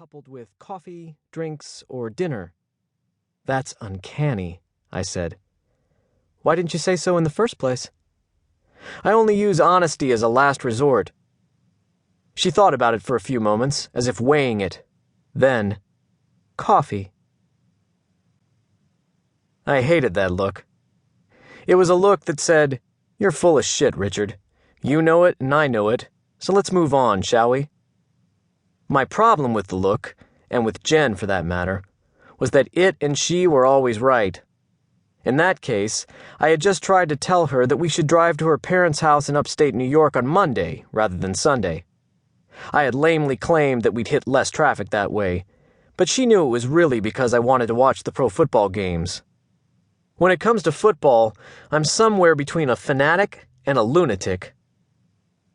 coupled with coffee, drinks, or dinner. That's uncanny, I said. Why didn't you say so in the first place? I only use honesty as a last resort. She thought about it for a few moments, as if weighing it. Then, coffee. I hated that look. It was a look that said, "You're full of shit, Richard. You know it and I know it, so let's move on, shall we?" My problem with the look, and with Jen for that matter, was that it and she were always right. In that case, I had just tried to tell her that we should drive to her parents' house in upstate New York on Monday rather than Sunday. I had lamely claimed that we'd hit less traffic that way, but she knew it was really because I wanted to watch the pro football games. When it comes to football, I'm somewhere between a fanatic and a lunatic.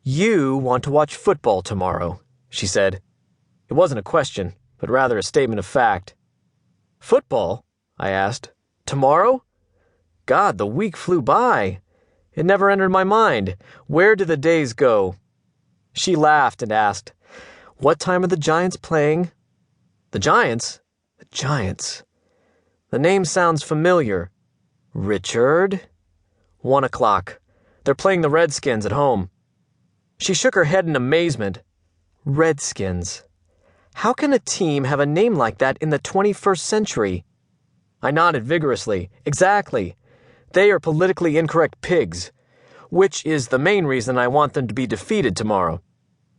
"You want to watch football tomorrow," she said. It wasn't a question, but rather a statement of fact. "Football?" I asked. "Tomorrow?" God, the week flew by. It never entered my mind. Where do the days go? She laughed and asked, "What time are the Giants playing?" "The Giants? The Giants. The name sounds familiar. Richard?" 1 o'clock. They're playing the Redskins at home." She shook her head in amazement. Redskins. How can a team have a name like that in the 21st century? I nodded vigorously. Exactly. They are politically incorrect pigs, which is the main reason I want them to be defeated tomorrow.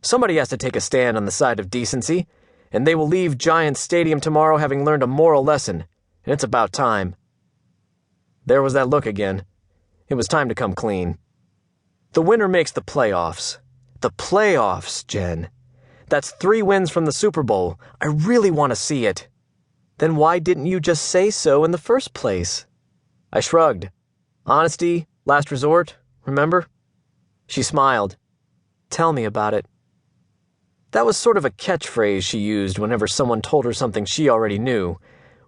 Somebody has to take a stand on the side of decency, and they will leave Giants Stadium tomorrow having learned a moral lesson, and it's about time. There was that look again. It was time to come clean. The winner makes the playoffs. The playoffs, Jen. That's 3 wins from the Super Bowl. I really want to see it. Then why didn't you just say so in the first place? I shrugged. Honesty, last resort, remember? She smiled. Tell me about it. That was sort of a catchphrase she used whenever someone told her something she already knew,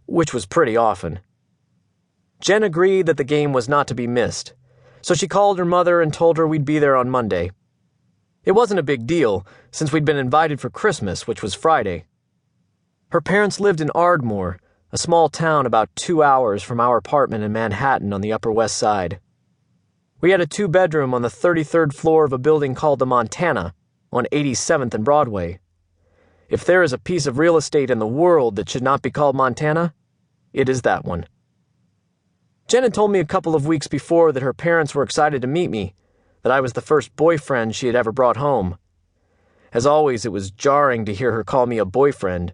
which was pretty often. Jen agreed that the game was not to be missed, so she called her mother and told her we'd be there on Monday. It wasn't a big deal, since we'd been invited for Christmas, which was Friday. Her parents lived in Ardmore, a small town about 2 hours from our apartment in Manhattan on the Upper West Side. We had a 2-bedroom on the 33rd floor of a building called the Montana, on 87th and Broadway. If there is a piece of real estate in the world that should not be called Montana, it is that one. Jen had told me a couple of weeks before that her parents were excited to meet me, that I was the first boyfriend she had ever brought home. As always, it was jarring to hear her call me a boyfriend.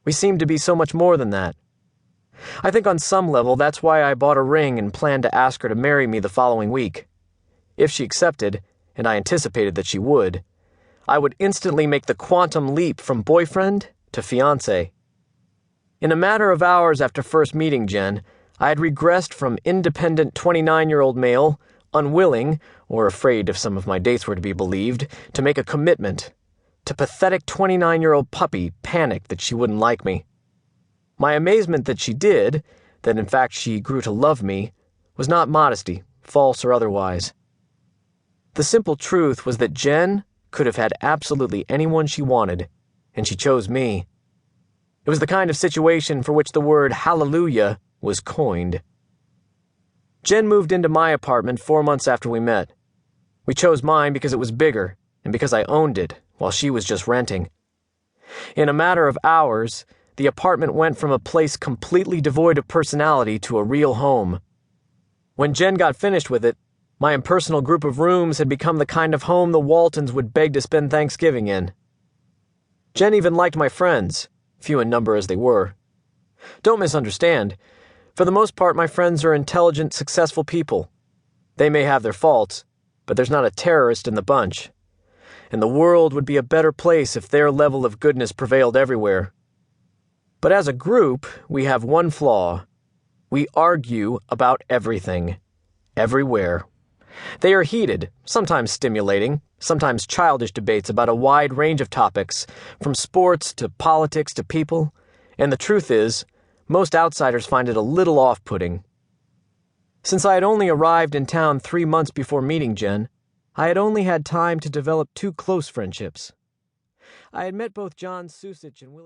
We seemed to be so much more than that. I think on some level that's why I bought a ring and planned to ask her to marry me the following week. If she accepted, and I anticipated that she would, I would instantly make the quantum leap from boyfriend to fiancé. In a matter of hours after first meeting Jen, I had regressed from independent 29-year-old male, unwilling, or afraid if some of my dates were to be believed, to make a commitment, to pathetic 29-year-old puppy panicked that she wouldn't like me. My amazement that she did, that in fact she grew to love me, was not modesty, false or otherwise. The simple truth was that Jen could have had absolutely anyone she wanted, and she chose me. It was the kind of situation for which the word hallelujah was coined. Jen moved into my apartment 4 months after we met. We chose mine because it was bigger, and because I owned it, while she was just renting. In a matter of hours, the apartment went from a place completely devoid of personality to a real home. When Jen got finished with it, my impersonal group of rooms had become the kind of home the Waltons would beg to spend Thanksgiving in. Jen even liked my friends, few in number as they were. Don't misunderstand. For the most part, my friends are intelligent, successful people. They may have their faults, but there's not a terrorist in the bunch. And the world would be a better place if their level of goodness prevailed everywhere. But as a group, we have one flaw. We argue about everything. Everywhere. They are heated, sometimes stimulating, sometimes childish debates about a wide range of topics, from sports to politics to people, and the truth is, most outsiders find it a little off-putting. Since I had only arrived in town 3 months before meeting Jen, I had only had time to develop 2 close friendships. I had met both John Susich and Willie